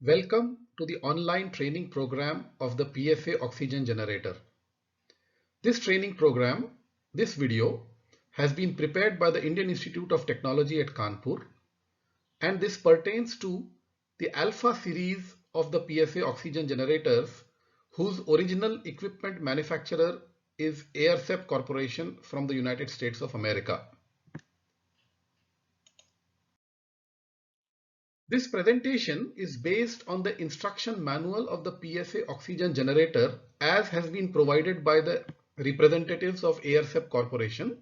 Welcome to the online training program of the PFA oxygen generator. This training program, this video, has been prepared by the Indian Institute of Technology at Kanpur, and this pertains to the Alpha series of the PFA oxygen generators whose original equipment manufacturer is AirSep Corporation from the United States of America. This presentation is based on the instruction manual of the PFA oxygen generator as has been provided by the representatives of AirSep Corporation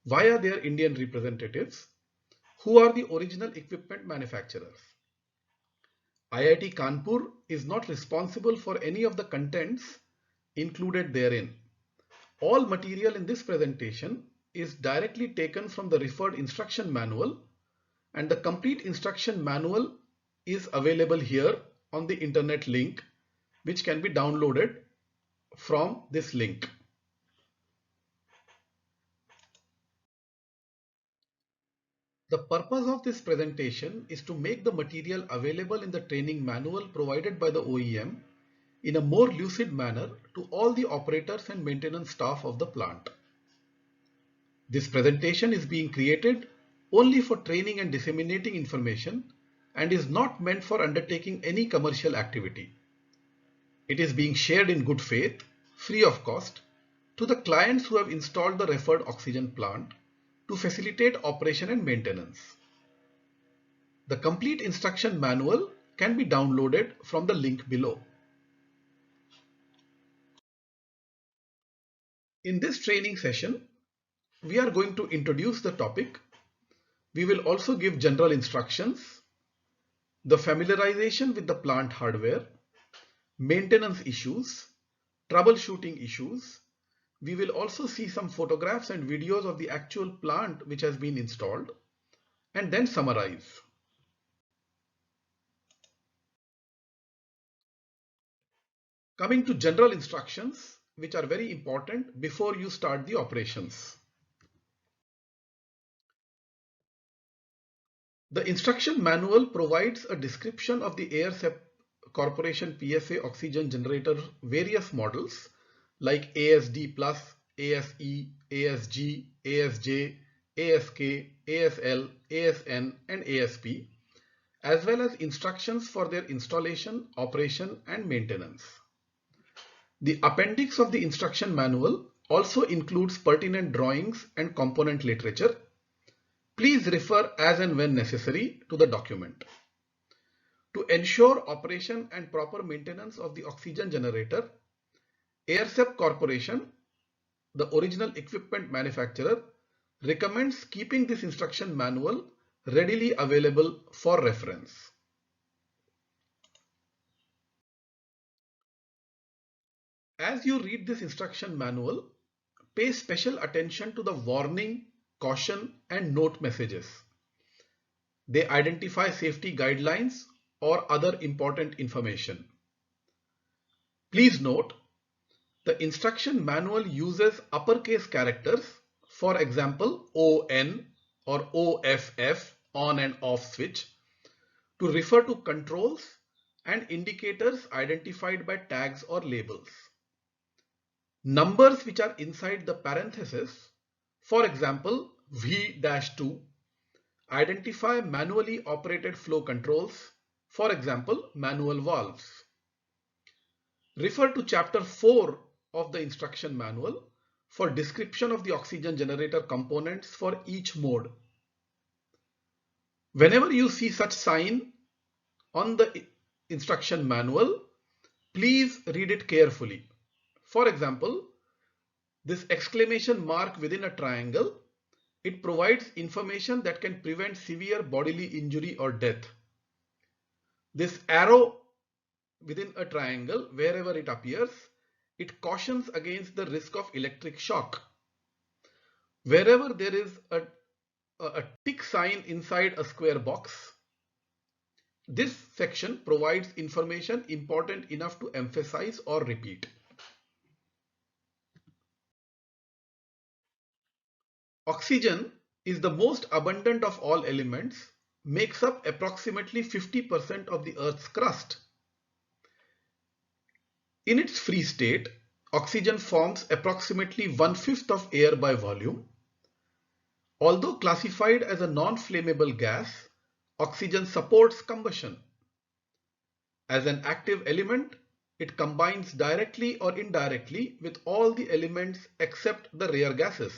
via their Indian representatives, who are the original equipment manufacturers. IIT Kanpur is not responsible for any of the contents included therein. All material in this presentation is directly taken from the referred instruction manual, and the complete instruction manual is available here on the internet link, which can be downloaded from this link. The purpose of this presentation is to make the material available in the training manual provided by the OEM in a more lucid manner to all the operators and maintenance staff of the plant. This presentation is being created only for training and disseminating information and is not meant for undertaking any commercial activity. It is being shared in good faith, free of cost, to the clients who have installed the referred oxygen plant to facilitate operation and maintenance. The complete instruction manual can be downloaded from the link below. In this training session, we are going to introduce the topic. We will also give general instructions, the familiarization with the plant hardware, maintenance issues, troubleshooting issues. We will also see some photographs and videos of the actual plant which has been installed, and then summarize. Coming to general instructions, which are very important before you start the operations. The instruction manual provides a description of the AirSep Corporation PFA oxygen generator various models like ASD+, ASE, ASG, ASJ, ASK, ASL, ASN, and ASP, as well as instructions for their installation, operation, and maintenance. The appendix of the instruction manual also includes pertinent drawings and component literature. Please refer as and when necessary to the document. To ensure operation and proper maintenance of the oxygen generator, AirSep Corporation, the original equipment manufacturer, recommends keeping this instruction manual readily available for reference. As you read this instruction manual, pay special attention to the warning, caution, and note messages. They identify safety guidelines or other important information. Please note, the instruction manual uses uppercase characters, for example ON or OFF, on and off switch, to refer to controls and indicators identified by tags or labels. Numbers which are inside the parenthesis, for example V-2, identify manually operated flow controls, for example manual valves. Refer to chapter 4 of the instruction manual for description of the oxygen generator components for each mode. Whenever you see such sign on the instruction manual, please read it carefully. For example, this exclamation mark within a triangle, it provides information that can prevent severe bodily injury or death. This arrow within a triangle, wherever it appears, it cautions against the risk of electric shock. Wherever there is a tick sign inside a square box, this section provides information important enough to emphasize or repeat. Oxygen is the most abundant of all elements makes up approximately 50% of the Earth's crust. In its free state, oxygen forms approximately 1/5 of air by volume. Although classified as a non-flammable gas, oxygen supports combustion. As an active element, it combines directly or indirectly with all the elements except the rare gases.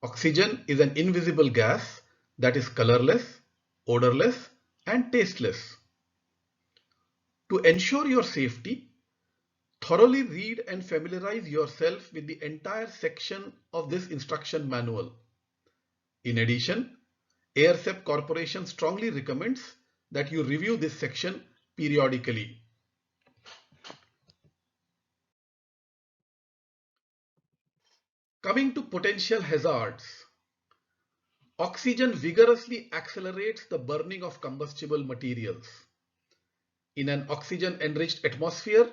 Oxygen is an invisible gas that is colorless, odorless, and tasteless. To ensure your safety, thoroughly read and familiarize yourself with the entire section of this instruction manual. In addition, AirSep Corporation strongly recommends that you review this section periodically. Coming to potential hazards, oxygen vigorously accelerates the burning of combustible materials. In an oxygen-enriched atmosphere,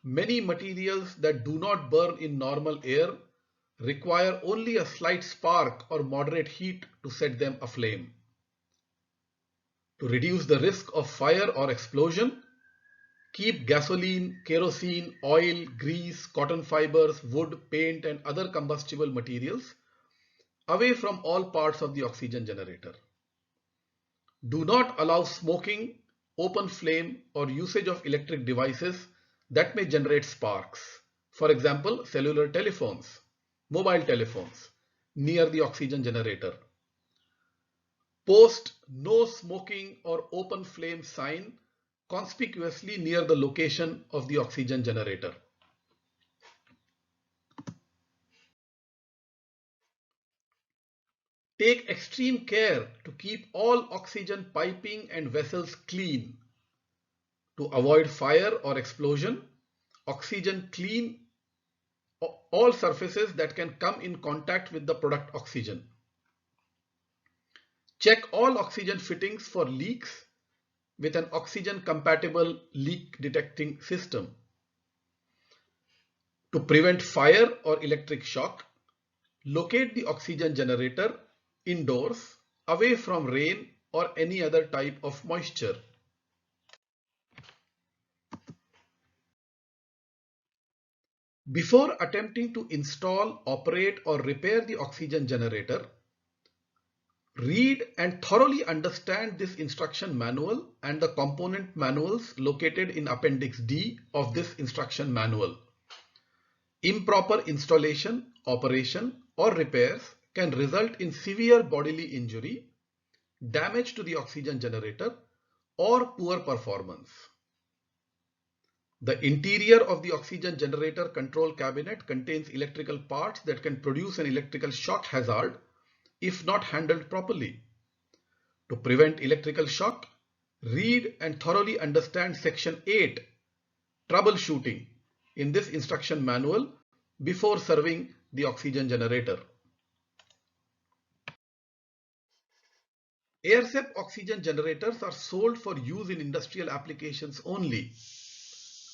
many materials that do not burn in normal air require only a slight spark or moderate heat to set them aflame. To reduce the risk of fire or explosion, keep gasoline, kerosene, oil, grease, cotton fibers, wood, paint, and other combustible materials away from all parts of the oxygen generator. Do not allow smoking, open flame, or usage of electric devices that may generate sparks. For example, cellular telephones, mobile telephones, near the oxygen generator. Post no smoking or open flame sign conspicuously near the location of the oxygen generator. Take extreme care to keep all oxygen piping and vessels clean. To avoid fire or explosion, oxygen clean all surfaces that can come in contact with the product oxygen. Check all oxygen fittings for leaks with an oxygen compatible leak detecting system. To prevent fire or electric shock, locate the oxygen generator indoors, away from rain or any other type of moisture. Before attempting to install, operate, or repair the oxygen generator, read and thoroughly understand this instruction manual and the component manuals located in Appendix D of this instruction manual. Improper installation, operation, or repairs can result in severe bodily injury, damage to the oxygen generator, or poor performance. The interior of the oxygen generator control cabinet contains electrical parts that can produce an electrical shock hazard if not handled properly. To prevent electrical shock, read and thoroughly understand Section 8, Troubleshooting, in this instruction manual before serving the oxygen generator. AirSep oxygen generators are sold for use in industrial applications only.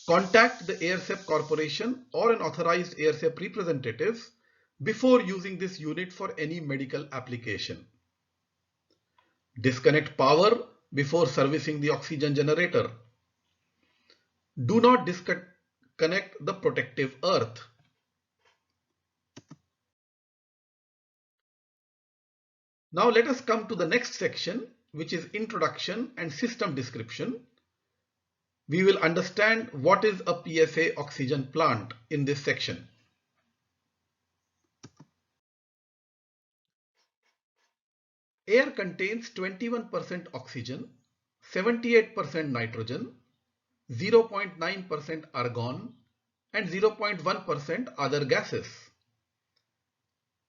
Contact the AirSep Corporation or an authorized AirSep representative before using this unit for any medical application. Disconnect power before servicing the oxygen generator. Do not disconnect the protective earth. Now let us come to the next section, which is Introduction and System Description. We will understand what is a PSA oxygen plant in this section. Air contains 21% oxygen, 78% nitrogen, 0.9% argon, and 0.1% other gases.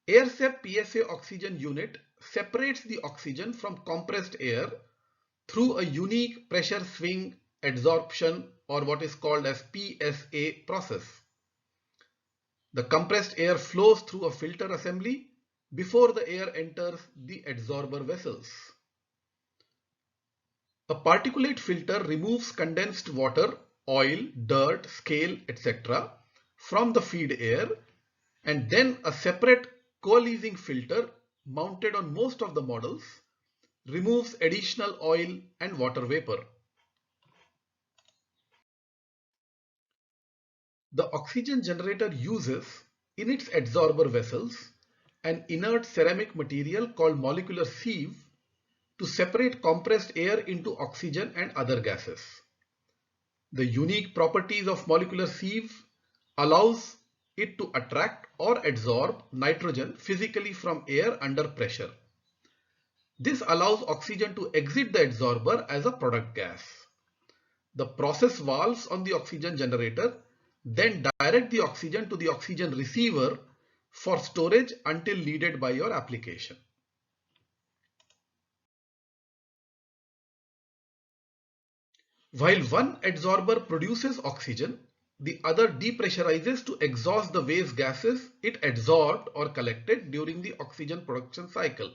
AirSep PSA oxygen unit separates the oxygen from compressed air through a unique pressure swing adsorption, or what is called as PSA process. The compressed air flows through a filter assembly before the air enters the adsorber vessels. A particulate filter removes condensed water, oil, dirt, scale, etc. from the feed air, and then a separate coalescing filter mounted on most of the models removes additional oil and water vapor. The oxygen generator uses, in its adsorber vessels, an inert ceramic material called molecular sieve to separate compressed air into oxygen and other gases. The unique properties of molecular sieve allows it to attract or adsorb nitrogen physically from air under pressure. This allows oxygen to exit the adsorber as a product gas. The process valves on the oxygen generator then direct the oxygen to the oxygen receiver for storage until needed by your application. While one adsorber produces oxygen, the other depressurizes to exhaust the waste gases it adsorbed or collected during the oxygen production cycle.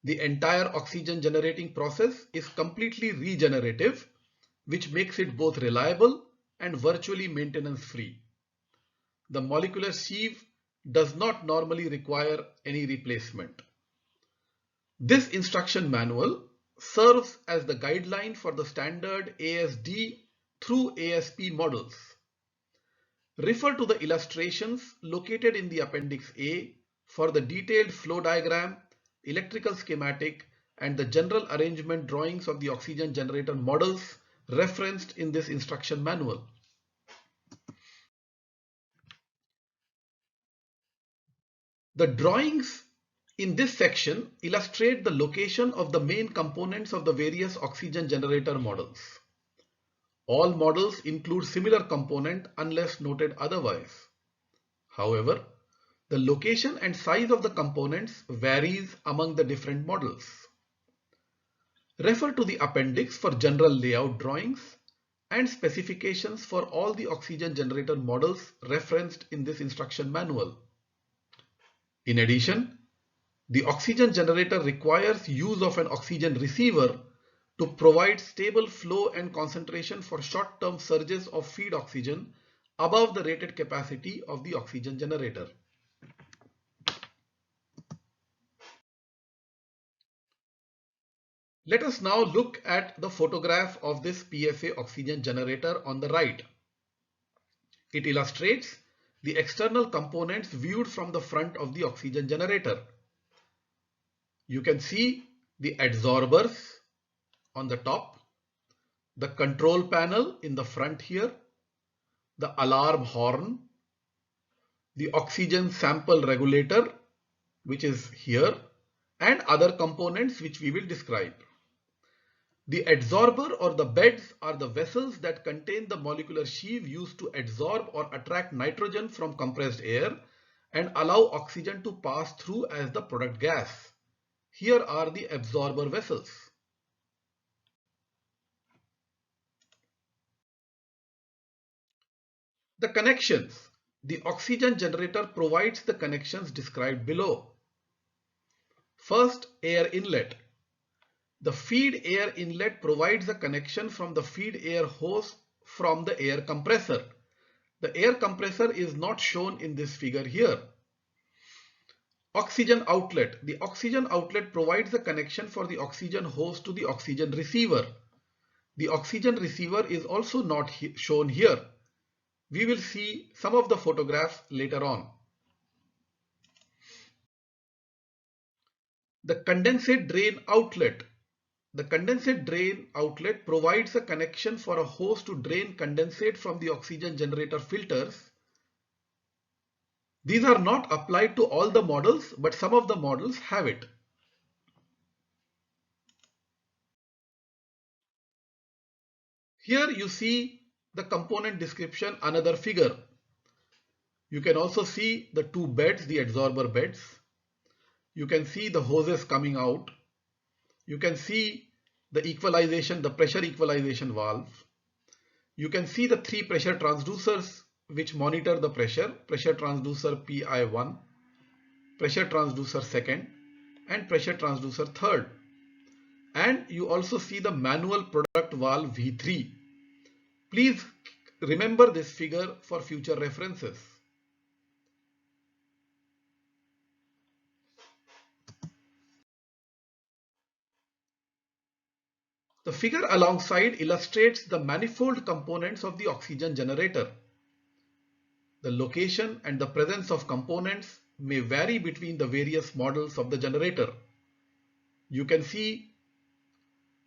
The entire oxygen generating process is completely regenerative, which makes it both reliable and virtually maintenance free. The molecular sieve does not normally require any replacement. This instruction manual serves as the guideline for the standard ASD through ASP models. Refer to the illustrations located in the Appendix A for the detailed flow diagram, electrical schematic, and the general arrangement drawings of the oxygen generator models referenced in this instruction manual. The drawings in this section illustrate the location of the main components of the various oxygen generator models. All models include similar component unless noted otherwise. However, the location and size of the components varies among the different models. Refer to the appendix for general layout drawings and specifications for all the oxygen generator models referenced in this instruction manual. In addition, the oxygen generator requires use of an oxygen receiver to provide stable flow and concentration for short-term surges of feed oxygen above the rated capacity of the oxygen generator. Let us now look at the photograph of this PSA oxygen generator on the right. It illustrates the external components viewed from the front of the oxygen generator. You can see the adsorbers on the top, the control panel in the front here, the alarm horn, the oxygen sample regulator, which is here, and other components which we will describe. The adsorber or the beds are the vessels that contain the molecular sieve used to adsorb or attract nitrogen from compressed air and allow oxygen to pass through as the product gas. Here are the adsorber vessels. The connections. The oxygen generator provides the connections described below. First, air inlet. The feed air inlet provides a connection from the feed air hose from the air compressor. The air compressor is not shown in this figure here. Oxygen outlet. The oxygen outlet provides a connection for the oxygen hose to the oxygen receiver. The oxygen receiver is also not shown here. We will see some of the photographs later on. The condensate drain outlet. The condensate drain outlet provides a connection for a hose to drain condensate from the oxygen generator filters. These are not applied to all the models, but some of the models have it. Here you see the component description, another figure. You can also see the two beds, the adsorber beds. You can see the hoses coming out. You can see the equalization, the pressure equalization valve. You can see the three pressure transducers which monitor the pressure transducer PI1, pressure transducer second, and pressure transducer third. And you also see the manual product valve V3. Please remember this figure for future references. The figure alongside illustrates the manifold components of the oxygen generator. The location and the presence of components may vary between the various models of the generator. You can see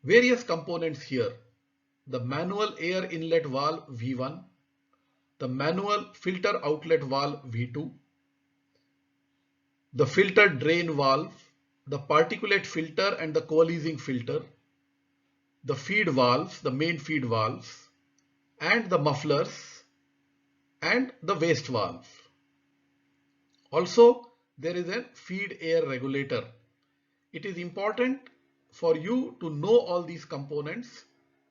various components here. The manual air inlet valve V1, the manual filter outlet valve V2, the filter drain valve, the particulate filter and the coalescing filter, the feed valves, the main feed valves, and the mufflers, and the waste valve. Also, there is a feed air regulator. It is important for you to know all these components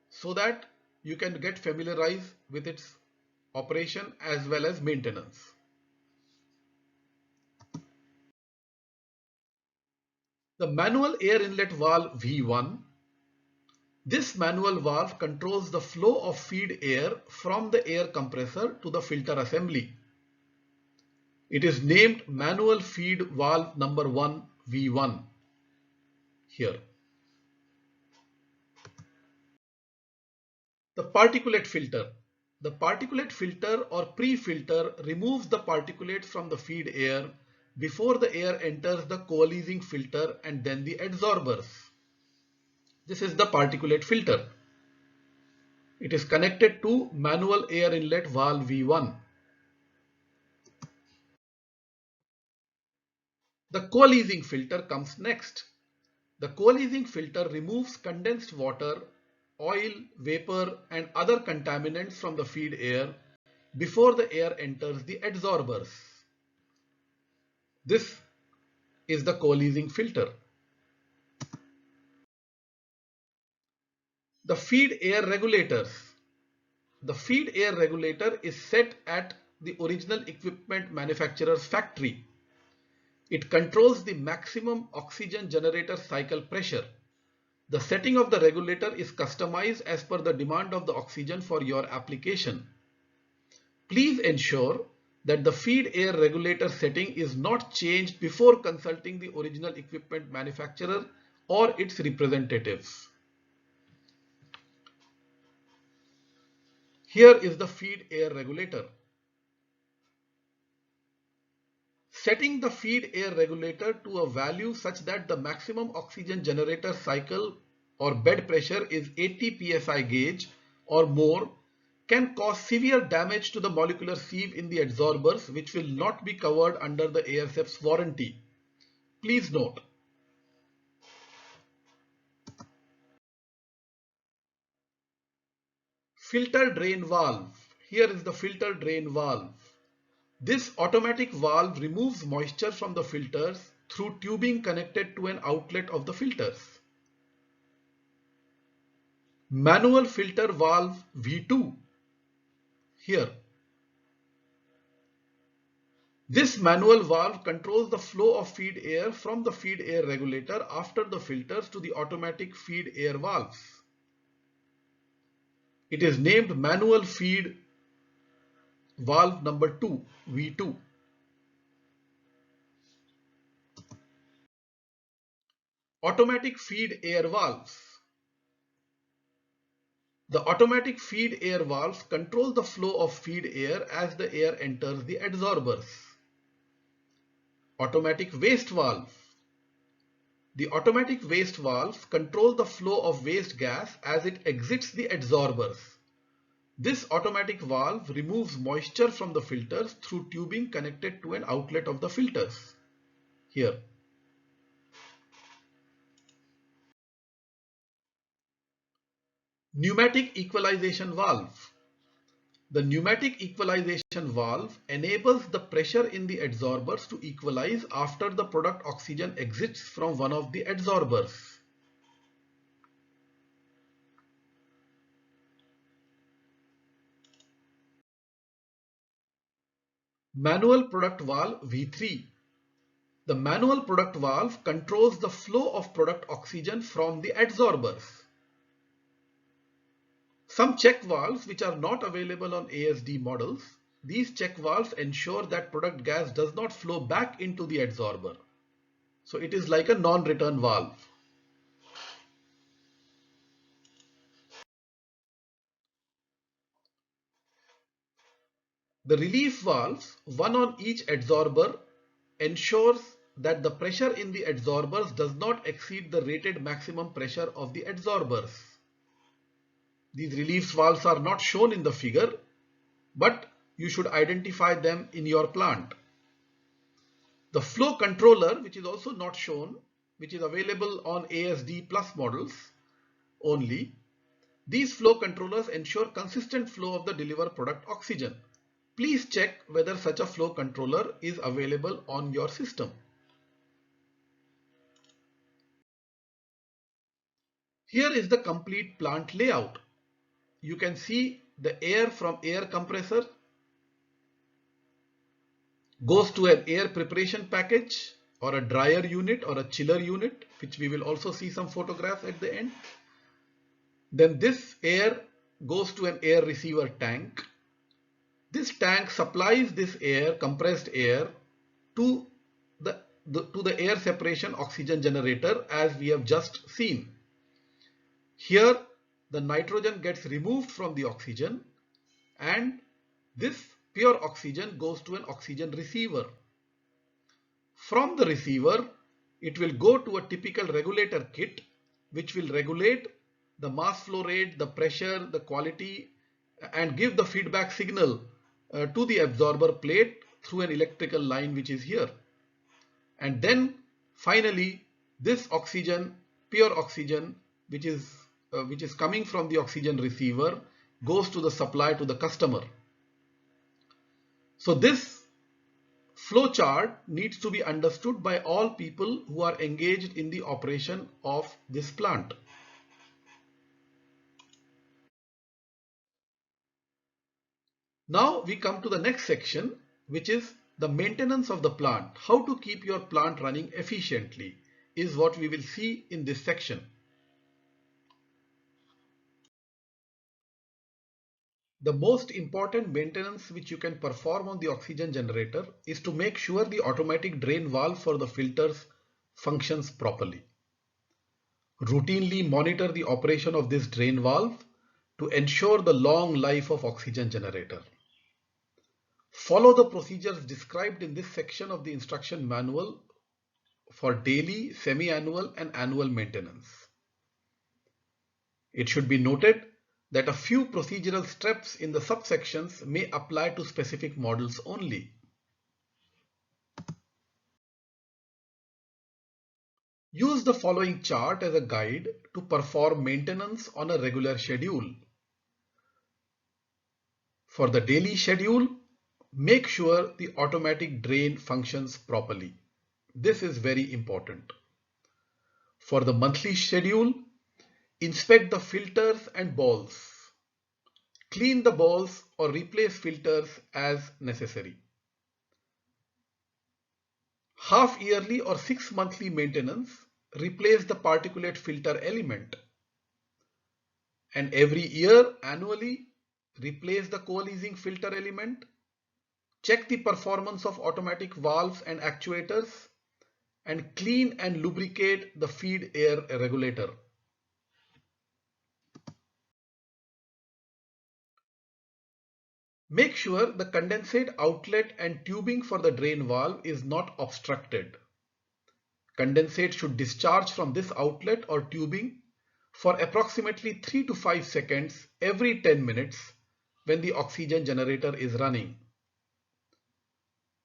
so that you can get familiarized with its operation as well as maintenance. The manual air inlet valve V1. This manual valve controls the flow of feed air from the air compressor to the filter assembly. It is named manual feed valve number 1 V1 here. The particulate filter. The particulate filter or pre-filter removes the particulates from the feed air before the air enters the coalescing filter and then the adsorbers. This is the particulate filter. It is connected to manual air inlet valve V1. The coalescing filter comes next. The coalescing filter removes condensed water, oil, vapor, and other contaminants from the feed air before the air enters the adsorbers. This is the coalescing filter. The feed air regulators. The feed air regulator is set at the original equipment manufacturer's factory. It controls the maximum oxygen generator cycle pressure. The setting of the regulator is customized as per the demand of the oxygen for your application. Please ensure that the feed air regulator setting is not changed before consulting the original equipment manufacturer or its representatives. Here is the feed air regulator. Setting the feed air regulator to a value such that the maximum oxygen generator cycle or bed pressure is 80 psi gauge or more can cause severe damage to the molecular sieve in the adsorbers, which will not be covered under the ASF's warranty. Please note. Filter drain valve. Here is the filter drain valve. This automatic valve removes moisture from the filters through tubing connected to an outlet of the filters. Manual filter valve V2. Here. This manual valve controls the flow of feed air from the feed air regulator after the filters to the automatic feed air valves. It is named manual feed valve number 2, V2. Automatic feed air valves. The automatic feed air valves control the flow of feed air as the air enters the adsorbers. Automatic waste valve. The automatic waste valves control the flow of waste gas as it exits the adsorbers. This automatic valve removes moisture from the filters through tubing connected to an outlet of the filters. Here. Pneumatic equalization valve. The pneumatic equalization valve enables the pressure in the adsorbers to equalize after the product oxygen exits from one of the adsorbers. Manual product valve V3. The manual product valve controls the flow of product oxygen from the adsorbers. Some check valves which are not available on ASD models, these check valves ensure that product gas does not flow back into the adsorber. So it is like a non-return valve. The relief valves, one on each adsorber, ensures that the pressure in the adsorbers does not exceed the rated maximum pressure of the adsorbers. These relief valves are not shown in the figure, but you should identify them in your plant. The flow controller, which is also not shown, which is available on ASD Plus models only. These flow controllers ensure consistent flow of the delivered product oxygen. Please check whether such a flow controller is available on your system. Here is the complete plant layout. You can see the air from air compressor goes to an air preparation package or a dryer unit or a chiller unit, which we will also see some photographs at the end. Then this air goes to an air receiver tank. This tank supplies this air, compressed air, to the air separation oxygen generator, as we have just seen. Here the nitrogen gets removed from the oxygen and this pure oxygen goes to an oxygen receiver. From the receiver, it will go to a typical regulator kit, which will regulate the mass flow rate, the pressure, the quality, and give the feedback signal to the absorber plate through an electrical line which is here. And then finally this oxygen, pure oxygen, which is coming from the oxygen receiver, goes to the supply to the customer. So this flow chart needs to be understood by all people who are engaged in the operation of this plant. Now we come to the next section, which is the maintenance of the plant. How to keep your plant running efficiently is what we will see in this section. The most important maintenance which you can perform on the oxygen generator is to make sure the automatic drain valve for the filters functions properly. Routinely monitor the operation of this drain valve to ensure the long life of oxygen generator. Follow the procedures described in this section of the instruction manual for daily, semi-annual and annual maintenance. It should be noted that a few procedural steps in the subsections may apply to specific models only. Use the following chart as a guide to perform maintenance on a regular schedule. For the daily schedule, make sure the automatic drain functions properly. This is very important. For the monthly schedule, inspect the filters and balls. Clean the balls or replace filters as necessary. Half yearly or 6 monthly maintenance, replace the particulate filter element. And every year, annually, replace the coalescing filter element. Check the performance of automatic valves and actuators and clean and lubricate the feed air regulator. Make sure the condensate outlet and tubing for the drain valve is not obstructed. Condensate should discharge from this outlet or tubing for approximately 3 to 5 seconds every 10 minutes when the oxygen generator is running.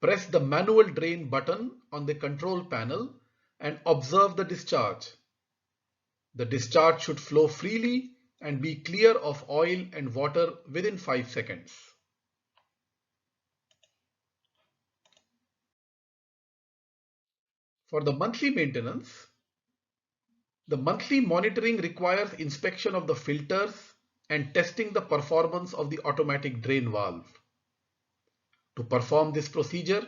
Press the manual drain button on the control panel and observe the discharge. The discharge should flow freely and be clear of oil and water within 5 seconds. For the monthly maintenance, the monthly monitoring requires inspection of the filters and testing the performance of the automatic drain valve. To perform this procedure,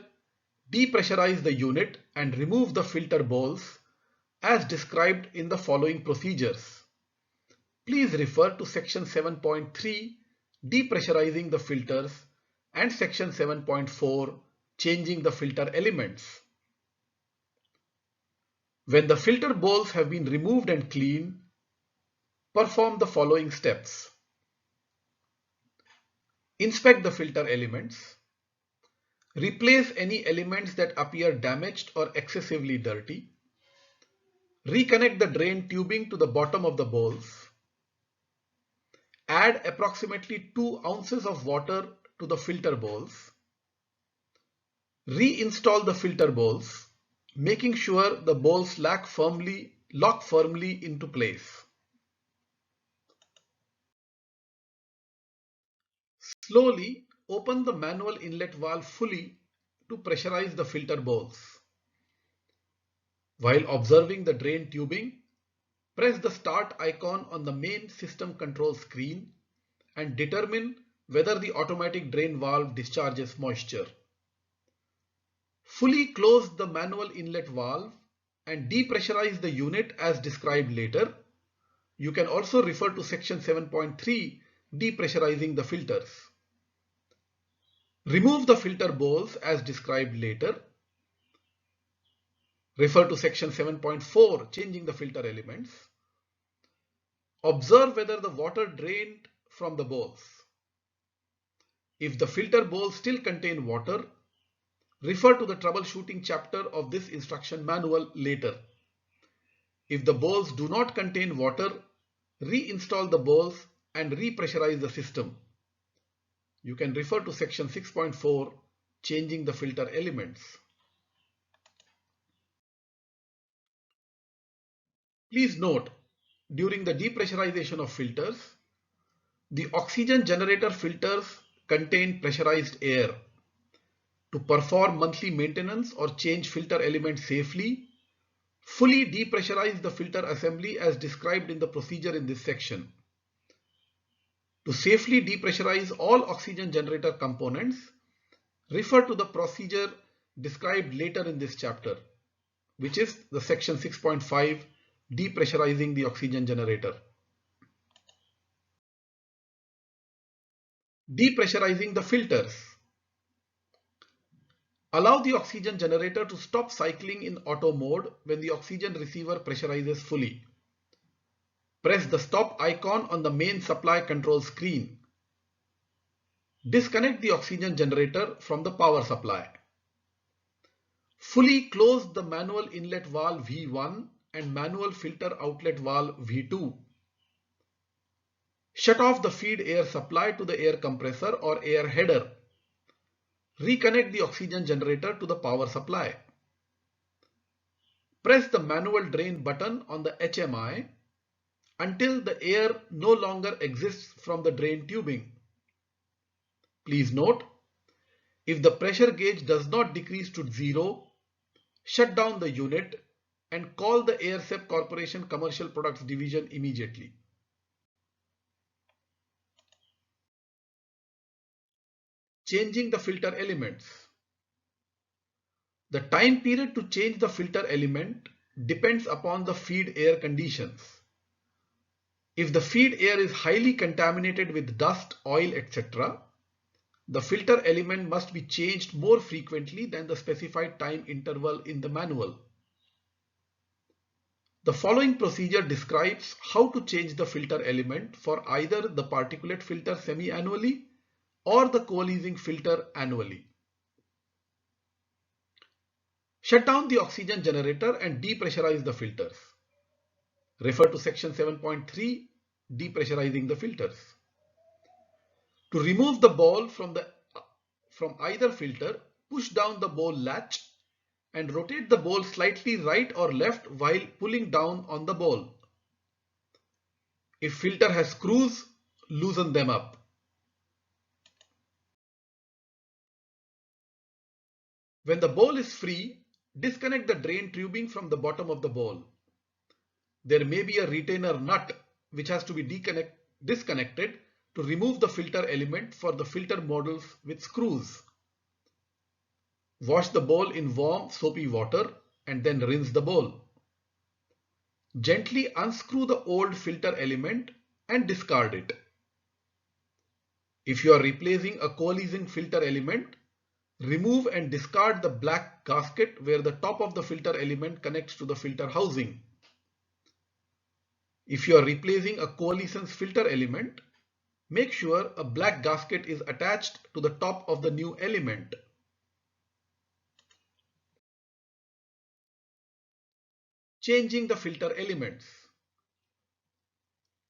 depressurize the unit and remove the filter balls as described in the following procedures. Please refer to section 7.3, depressurizing the filters, and section 7.4, changing the filter elements. When the filter balls have been removed and cleaned, perform the following steps. Inspect the filter elements. Replace any elements that appear damaged or excessively dirty. Reconnect the drain tubing to the bottom of the bowls. Add approximately 2 ounces of water to the filter bowls. Reinstall the filter bowls, making sure the bowls lock firmly into place. Slowly open the manual inlet valve fully to pressurize the filter bowls. While observing the drain tubing, press the start icon on the main system control screen and determine whether the automatic drain valve discharges moisture. Fully close the manual inlet valve and depressurize the unit as described later. You can also refer to section 7.3, depressurizing the filters. Remove the filter bowls as described later. Refer to section 7.4, changing the filter elements. Observe whether the water drained from the bowls. If the filter bowls still contain water, refer to the troubleshooting chapter of this instruction manual later. If the bowls do not contain water, reinstall the bowls and repressurize the system. You can refer to section 6.4, changing the filter elements. Please note, during the depressurization of filters, the oxygen generator filters contain pressurized air. To perform monthly maintenance or change filter elements safely, fully depressurize the filter assembly as described in the procedure in this section. To safely depressurize all oxygen generator components, refer to the procedure described later in this chapter, which is the section 6.5, depressurizing the oxygen generator. Depressurizing the filters. Allow the oxygen generator to stop cycling in auto mode when the oxygen receiver pressurizes fully. Press the stop icon on the main supply control screen. Disconnect the oxygen generator from the power supply. Fully close the manual inlet valve V1 and manual filter outlet valve V2. Shut off the feed air supply to the air compressor or air header. Reconnect the oxygen generator to the power supply. Press the manual drain button on the HMI until the air no longer exists from the drain tubing. Please note, if the pressure gauge does not decrease to zero, shut down the unit and call the AirSep Corporation Commercial Products Division immediately. Changing the filter elements. The time period to change the filter element depends upon the feed air conditions. If the feed air is highly contaminated with dust, oil, etc., the filter element must be changed more frequently than the specified time interval in the manual. The following procedure describes how to change the filter element for either the particulate filter semi-annually or the coalescing filter annually. Shut down the oxygen generator and depressurize the filters. Refer to section 7.3, depressurizing the filters. To remove the ball from either filter, push down the bowl latch and rotate the bowl slightly right or left while pulling down on the bowl. If filter has screws, loosen them up. When the bowl is free, disconnect the drain tubing from the bottom of the bowl. There may be a retainer nut which has to be disconnected to remove the filter element for the filter models with screws. Wash the bowl in warm soapy water and then rinse the bowl. Gently unscrew the old filter element and discard it. If you are replacing a coalescing filter element, remove and discard the black gasket where the top of the filter element connects to the filter housing. If you are replacing a coalescence filter element, make sure a black gasket is attached to the top of the new element. changing the filter elements,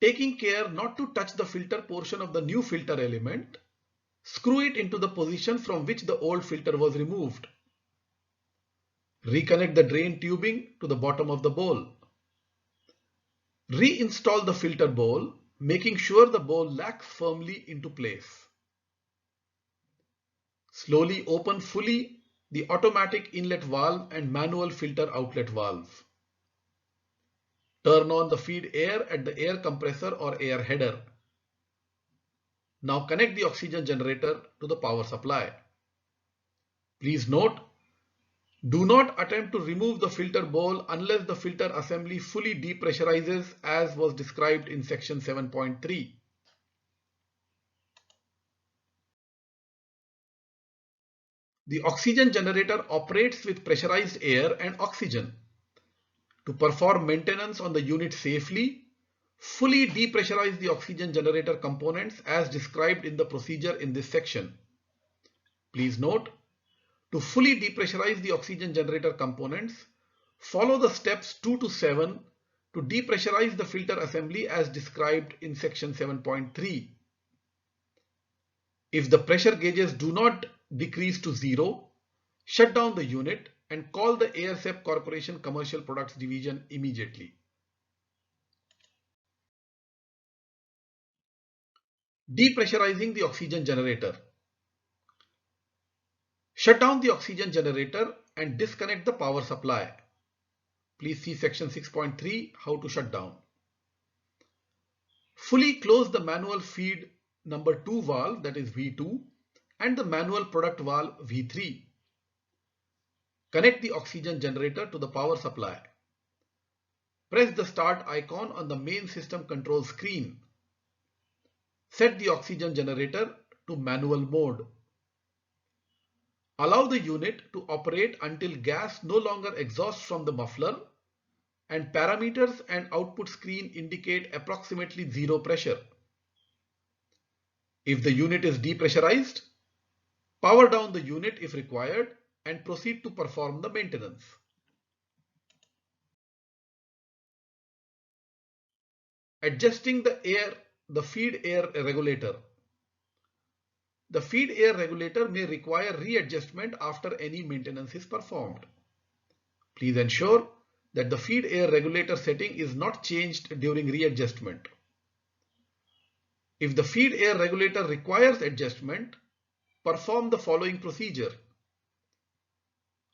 taking care not to touch the filter portion of the new filter element, screw it into the position from which the old filter was removed. Reconnect the drain tubing to the bottom of the bowl. Reinstall the filter bowl, making sure the bowl locks firmly into place. Slowly open fully the automatic inlet valve and manual filter outlet valve. Turn on the feed air at the air compressor or air header. Now connect the oxygen generator to the power supply. Please note, do not attempt to remove the filter bowl unless the filter assembly fully depressurizes as was described in section 7.3. The oxygen generator operates with pressurized air and oxygen. To perform maintenance on the unit safely, fully depressurize the oxygen generator components as described in the procedure in this section. Please note, to fully depressurize the oxygen generator components, follow the steps 2 to 7 to depressurize the filter assembly as described in section 7.3. If the pressure gauges do not decrease to 0, shut down the unit and call the AirSep Corporation Commercial Products Division immediately. Depressurizing the oxygen generator. Shut down the oxygen generator and disconnect the power supply. Please see section 6.3, how to shut down. Fully close the manual feed number 2 valve, that is V2, and the manual product valve V3. Connect the oxygen generator to the power supply. Press the start icon on the main system control screen. Set the oxygen generator to manual mode. Allow the unit to operate until gas no longer exhausts from the muffler and parameters and output screen indicate approximately 0 pressure. If the unit is depressurized, power down the unit if required and proceed to perform the maintenance. Adjusting the feed air regulator. The feed air regulator may require readjustment after any maintenance is performed. Please ensure that the feed air regulator setting is not changed during readjustment. If the feed air regulator requires adjustment, perform the following procedure.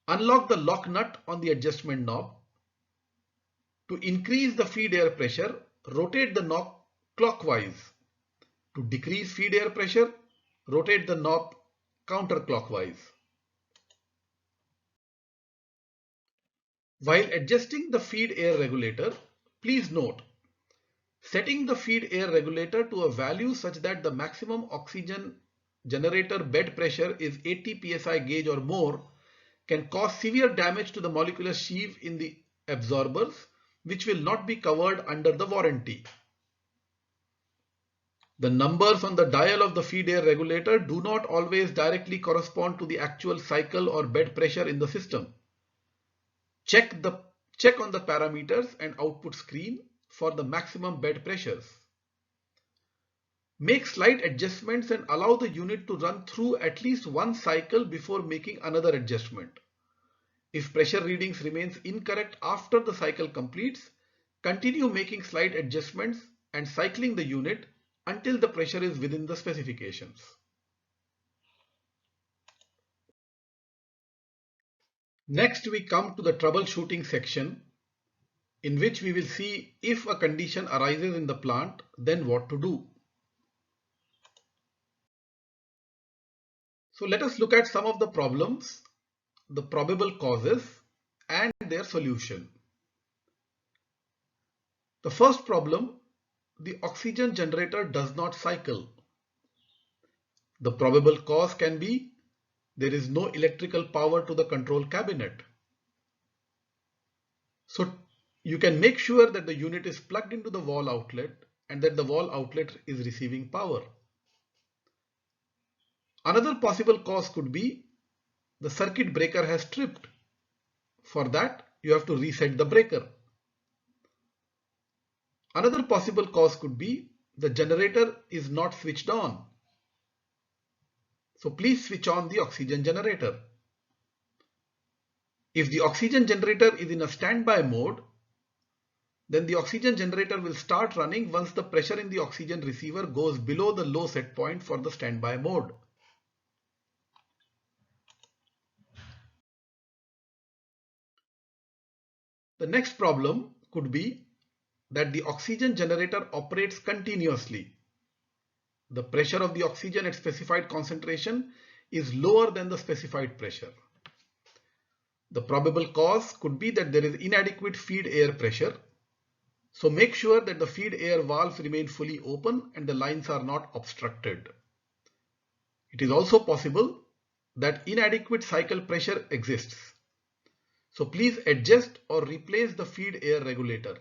Unlock the lock nut on the adjustment knob. To increase the feed air pressure, rotate the knob clockwise. To decrease feed air pressure, rotate the knob counterclockwise. While adjusting the feed air regulator, please note, setting the feed air regulator to a value such that the maximum oxygen generator bed pressure is 80 psi gauge or more can cause severe damage to the molecular sheave in the absorbers, which will not be covered under the warranty. The numbers on the dial of the feed air regulator do not always directly correspond to the actual cycle or bed pressure in the system. Check on the parameters and output screen for the maximum bed pressures. Make slight adjustments and allow the unit to run through at least one cycle before making another adjustment. If pressure readings remains incorrect after the cycle completes, continue making slight adjustments and cycling the unit until the pressure is within the specifications. Next, we come to the troubleshooting section, in which we will see if a condition arises in the plant, then what to do. So let us look at some of the problems, the probable causes, and their solution. The first problem, the oxygen generator does not cycle. The probable cause can be there is no electrical power to the control cabinet. So you can make sure that the unit is plugged into the wall outlet and that the wall outlet is receiving power. Another possible cause could be the circuit breaker has tripped. For that, you have to reset the breaker. Another possible cause could be the generator is not switched on. So please switch on the oxygen generator. If the oxygen generator is in a standby mode, then the oxygen generator will start running once the pressure in the oxygen receiver goes below the low set point for the standby mode. The next problem could be that the oxygen generator operates continuously. The pressure of the oxygen at specified concentration is lower than the specified pressure. The probable cause could be that there is inadequate feed air pressure. So make sure that the feed air valves remain fully open and the lines are not obstructed. It is also possible that inadequate cycle pressure exists. So please adjust or replace the feed air regulator.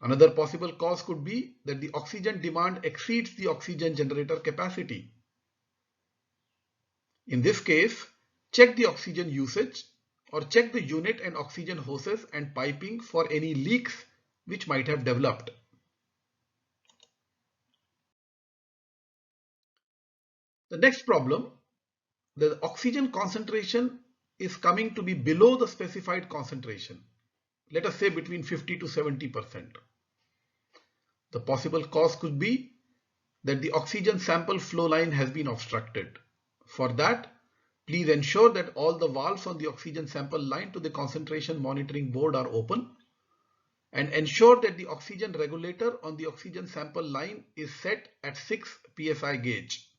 Another possible cause could be that the oxygen demand exceeds the oxygen generator capacity. In this case, check the oxygen usage or check the unit and oxygen hoses and piping for any leaks which might have developed. The next problem, the oxygen concentration is coming to be below the specified concentration. Let us say between 50 to 70%. The possible cause could be that the oxygen sample flow line has been obstructed. For that, please ensure that all the valves on the oxygen sample line to the concentration monitoring board are open, and ensure that the oxygen regulator on the oxygen sample line is set at 6 psi gauge.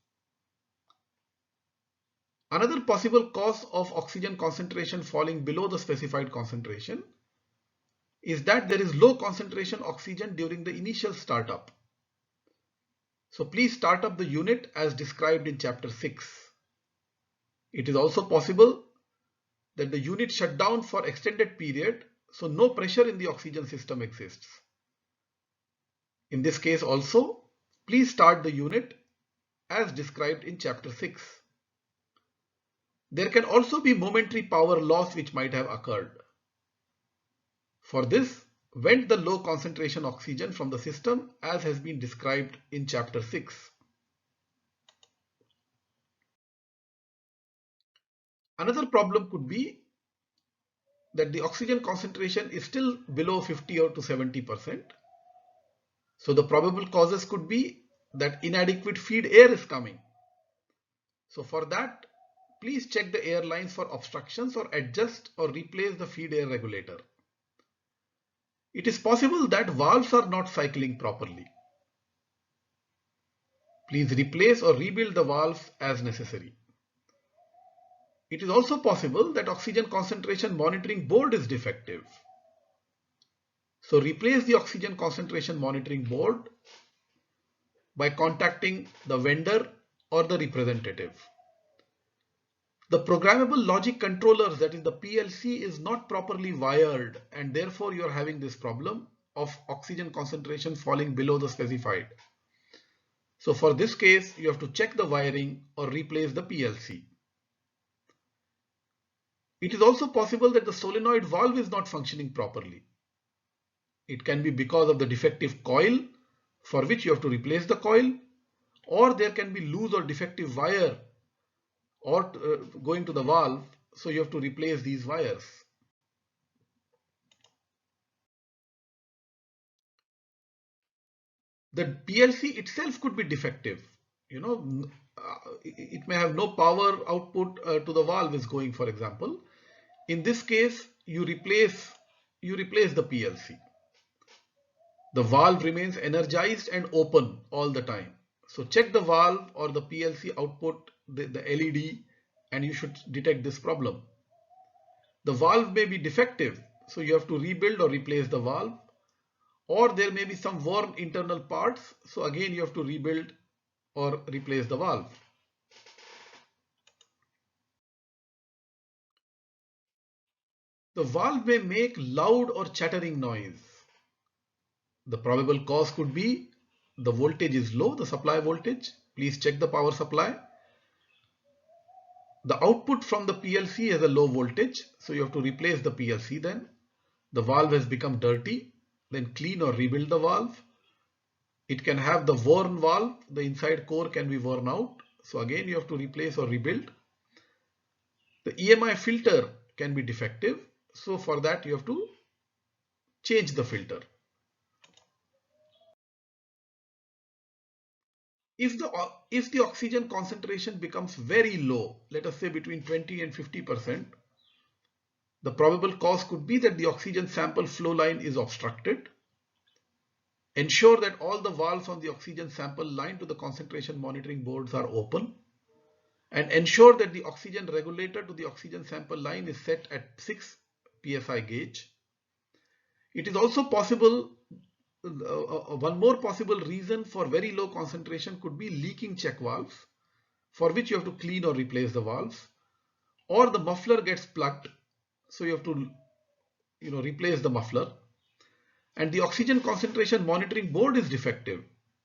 Another possible cause of oxygen concentration falling below the specified concentration is that there is low concentration oxygen during the initial startup. So please start up the unit as described in chapter 6. It is also possible that the unit shut down for extended period, so no pressure in the oxygen system exists. In this case also, please start the unit as described in chapter 6. There can also be momentary power loss which might have occurred. For this, vent the low concentration oxygen from the system as has been described in chapter 6. Another problem could be that the oxygen concentration is still below 50 or to 70%. So the probable causes could be that inadequate feed air is coming. So for that, please check the air lines for obstructions or adjust or replace the feed air regulator. It is possible that valves are not cycling properly. Please replace or rebuild the valves as necessary. It is also possible that oxygen concentration monitoring board is defective. So replace the oxygen concentration monitoring board by contacting the vendor or the representative. The programmable logic controllers, that is the PLC, is not properly wired, and therefore you are having this problem of oxygen concentration falling below the specified. So for this case, you have to check the wiring or replace the PLC. It is also possible that the solenoid valve is not functioning properly. It can be because of the defective coil, for which you have to replace the coil, or there can be loose or defective wire or going to the valve, so you have to replace these wires. The PLC itself could be defective. It may have no power output to the valve is going, for example. In this case, you replace the PLC. The valve remains energized and open all the time. So check the valve or the PLC output, the LED, and you should detect this problem. The valve may be defective, so you have to rebuild or replace the valve, or there may be some worn internal parts, so again you have to rebuild or replace the valve. The valve may make loud or chattering noise. The probable cause could be the voltage is low, the supply voltage. Please check the power supply. The output from the PLC has a low voltage, so you have to replace the PLC then. The valve has become dirty. then clean or rebuild the valve. It can have the worn valve, the inside core can be worn out. So again, you have to replace or rebuild. The EMI filter can be defective. So for that, you have to change the filter. If the oxygen concentration becomes very low, let us say between 20 and 50%, the probable cause could be that the oxygen sample flow line is obstructed. Ensure that all the valves on the oxygen sample line to the concentration monitoring boards are open. And ensure that the oxygen regulator to the oxygen sample line is set at 6 psi gauge. It is also possible, one more possible reason for very low concentration could be leaking check valves, for which you have to clean or replace the valves, or the muffler gets plugged, so you have to replace the muffler, and the oxygen concentration monitoring board is defective.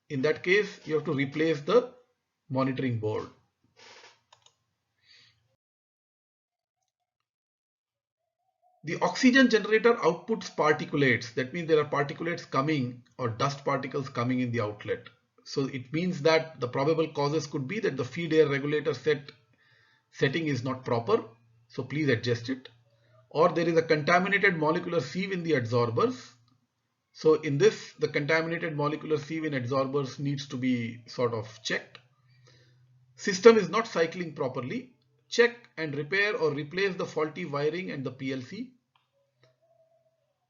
In that case, you have to replace the monitoring board. The oxygen generator outputs particulates. That means there are particulates coming or dust particles coming in the outlet. So it means that the probable causes could be that the feed air regulator setting is not proper. So please adjust it. Or there is a contaminated molecular sieve in the adsorbers. So in this, the contaminated molecular sieve in adsorbers needs to be sort of checked. System is not cycling properly. Check and repair or replace the faulty wiring and the PLC.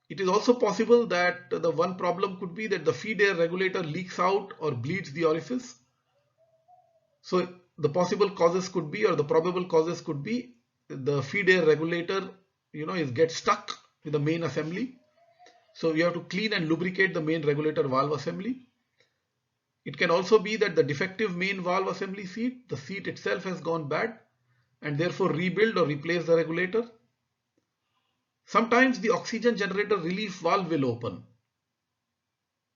It is also possible that the one problem could be that the feed air regulator leaks out or bleeds the orifice. So the possible causes could be, or the probable causes could be, the feed air regulator, gets stuck with the main assembly. So you have to clean and lubricate the main regulator valve assembly. It can also be that the defective main valve assembly seat, the seat itself has gone bad, and therefore rebuild or replace the regulator. Sometimes the oxygen generator relief valve will open.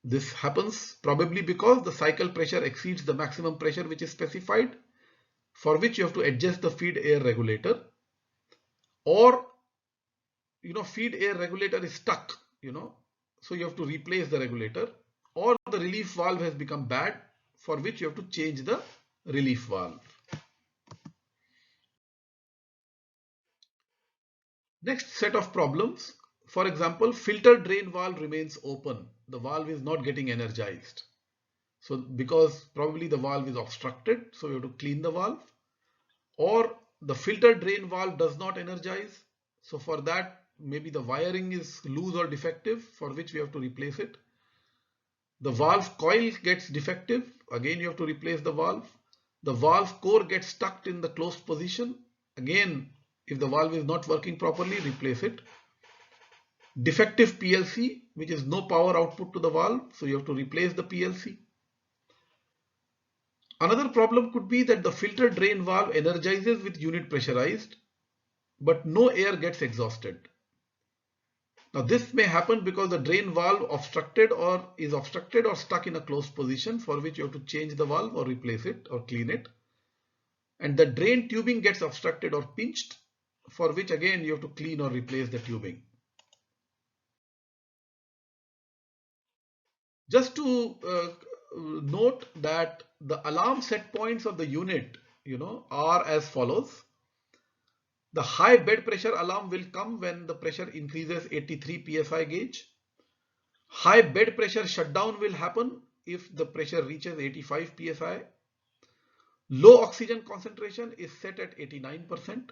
This happens probably because the cycle pressure exceeds the maximum pressure which is specified, for which you have to adjust the feed air regulator, or feed air regulator is stuck, so you have to replace the regulator, or the relief valve has become bad, for which you have to change the relief valve. Next set of problems. For example, filter drain valve remains open. The valve is not getting energized. So because probably the valve is obstructed, so you have to clean the valve. Or the filter drain valve does not energize. So for that, maybe the wiring is loose or defective, for which we have to replace it. The valve coil gets defective. Again, you have to replace the valve. The valve core gets stuck in the closed position. Again, if the valve is not working properly, replace it. Defective PLC, which is no power output to the valve, so you have to replace the PLC. Another problem could be that the filter drain valve energizes with unit pressurized, but no air gets exhausted. Now this may happen because the drain valve is obstructed or stuck in a closed position, for which you have to change the valve or replace it or clean it. And the drain tubing gets obstructed or pinched, for which again you have to clean or replace the tubing. Just to note that the alarm set points of the unit, are as follows. The high bed pressure alarm will come when the pressure increases 83 psi gauge. High bed pressure shutdown will happen if the pressure reaches 85 psi. Low oxygen concentration is set at 89%.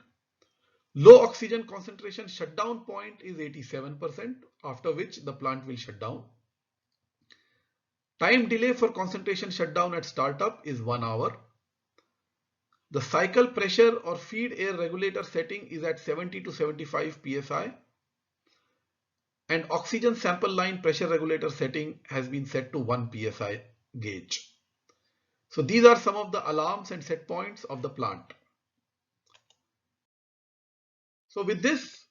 Low oxygen concentration shutdown point is 87%, after which the plant will shut down. Time delay for concentration shutdown at startup is 1 hour. The cycle pressure or feed air regulator setting is at 70 to 75 psi. And oxygen sample line pressure regulator setting has been set to 1 psi gauge. So these are some of the alarms and set points of the plant. So with this,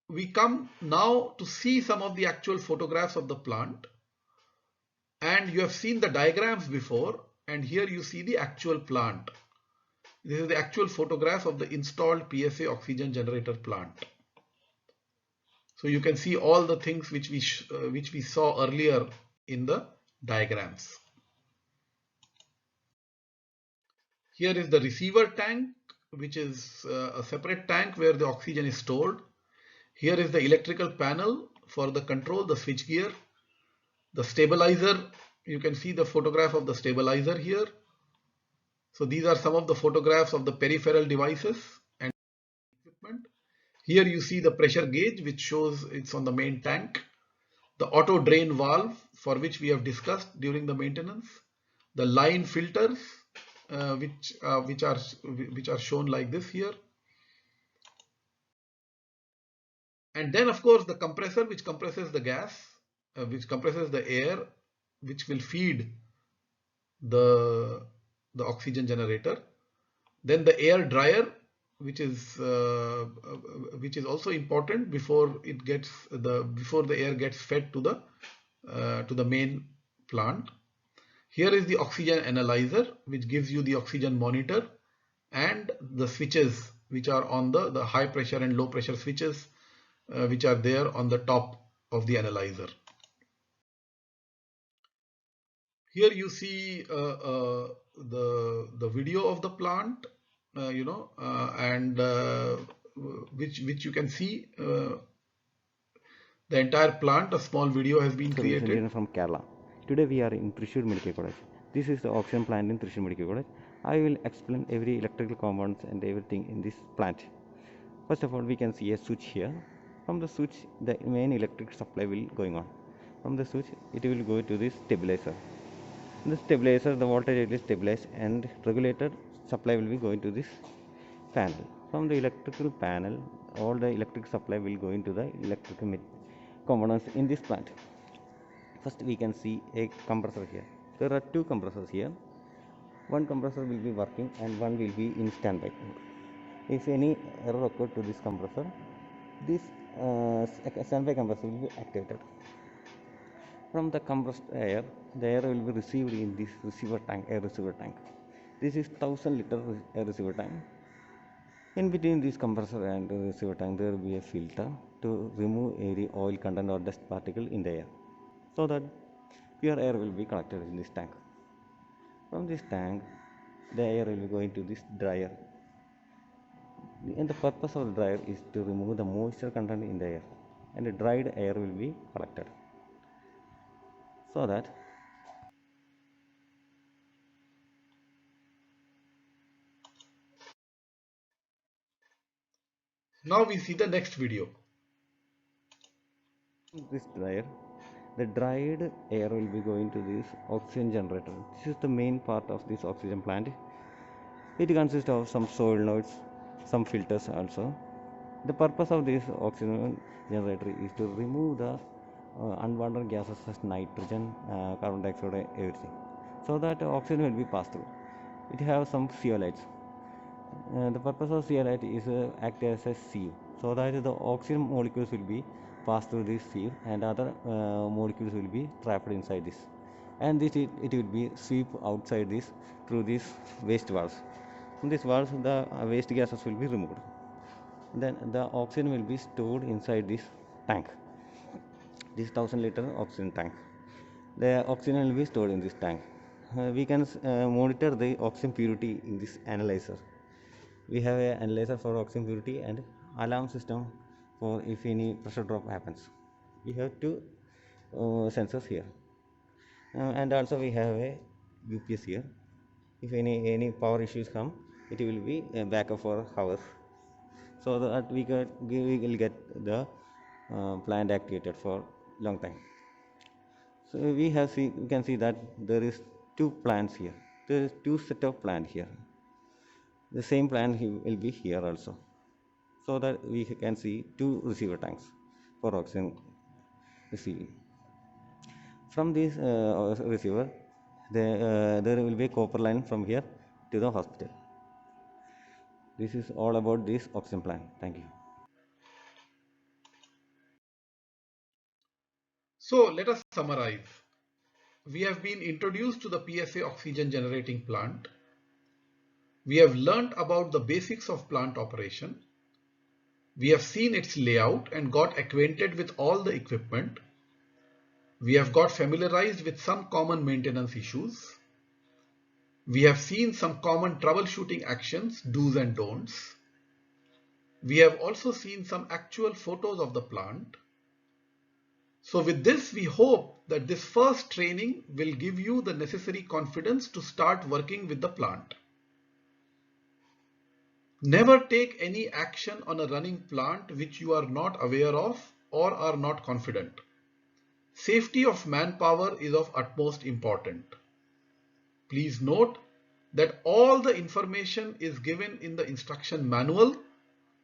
we come now to see some of the actual photographs of the plant. And you have seen the diagrams before, and here you see the actual plant. This is the actual photograph of the installed PSA oxygen generator plant. So you can see all the things which we saw earlier in the diagrams. Here is the receiver tank, which is a separate tank where the oxygen is stored. Here is the electrical panel for the control, the switch gear. The stabilizer, you can see the photograph of the stabilizer here. So these are some of the photographs of the peripheral devices and equipment. Here you see the pressure gauge, which shows it's on the main tank. The auto drain valve, for which we have discussed during the maintenance. The line filters, which are shown like this here. And then of course the compressor, which compresses the gas, which compresses the air, which will feed the oxygen generator. Then the air dryer, which is also important before the air gets fed to the main plant. Here is the oxygen analyzer, which gives you the oxygen monitor, and the switches, which are on the high pressure and low pressure switches, which are there on the top of the analyzer. Here you see the video of the plant, and which you can see the entire plant. A small video has been created. From Kerala. Today we are in Thrissur Medical College. This is the oxygen plant in Thrissur Medical College. I will explain every electrical components and everything in this plant. First of all, we can see a switch here. From the switch, the main electric supply will going on. From the switch, it will go to this stabilizer. In the stabilizer, the voltage will stabilize and regulator supply will be going to this panel. From the electrical panel, all the electric supply will go into the electrical components in this plant. First, we can see a compressor here. There are two compressors here. One compressor will be working and one will be in standby. If any error occurred to this compressor, this standby compressor will be activated. From the compressed air, the air will be received in this receiver tank, air receiver tank. This is 1000-liter air receiver tank. In between this compressor and receiver tank, there will be a filter to remove any oil content or dust particle in the air, so that pure air will be collected in this tank. From this tank, the air will be going to this dryer. And the purpose of the dryer is to remove the moisture content in the air, and the dried air will be collected, so that Now we see the next video. this dryer, the dried air will be going to this oxygen generator. This is the main part of this oxygen plant. It consists of some solenoids, some filters also. The purpose of this oxygen generator is to remove the unwanted gases such as nitrogen, carbon dioxide, everything, so that oxygen will be passed through. It has some zeolites. The purpose of zeolite is act as a sieve, so that the oxygen molecules will be passed through this sieve and other molecules will be trapped inside this, and it will be sweep outside this through these waste valves. From these valves, the waste gases will be removed. Then the oxygen will be stored inside this tank, this 1000-liter oxygen tank. The oxygen will be stored in this tank. We can monitor the oxygen purity in this analyzer. We have an analyzer for oxygen purity and alarm system for if any pressure drop happens. We have two sensors here, and also we have a UPS here. If any power issues come, it will be a backup for hours, so that we will get the plant activated for long time. So we can see that there is two plants here. There is two set of plant here. The same plant will be here also, so that we can see two receiver tanks for oxygen receiving. From this receiver, there will be a copper line from here to the hospital. This is all about this oxygen plant. Thank you. So let us summarize. We have been introduced to the PSA oxygen generating plant. We have learnt about the basics of plant operation. We have seen its layout and got acquainted with all the equipment. We have got familiarized with some common maintenance issues. We have seen some common troubleshooting actions, do's and don'ts. We have also seen some actual photos of the plant. So with this, we hope that this first training will give you the necessary confidence to start working with the plant. Never take any action on a running plant which you are not aware of or are not confident. Safety of manpower is of utmost importance. Please note that all the information is given in the instruction manual,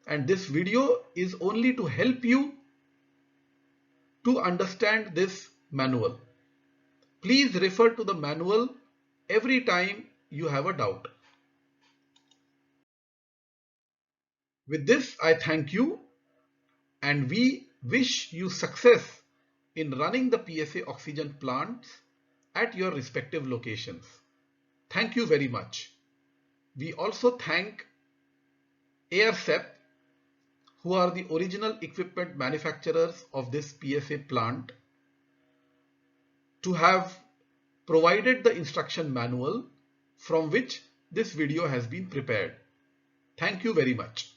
and this video is only to help you to understand this manual. Please refer to the manual every time you have a doubt. With this, I thank you and we wish you success in running the PSA oxygen plants at your respective locations. Thank you very much. We also thank AirSep, who are the original equipment manufacturers of this PSA plant, to have provided the instruction manual from which this video has been prepared. Thank you very much.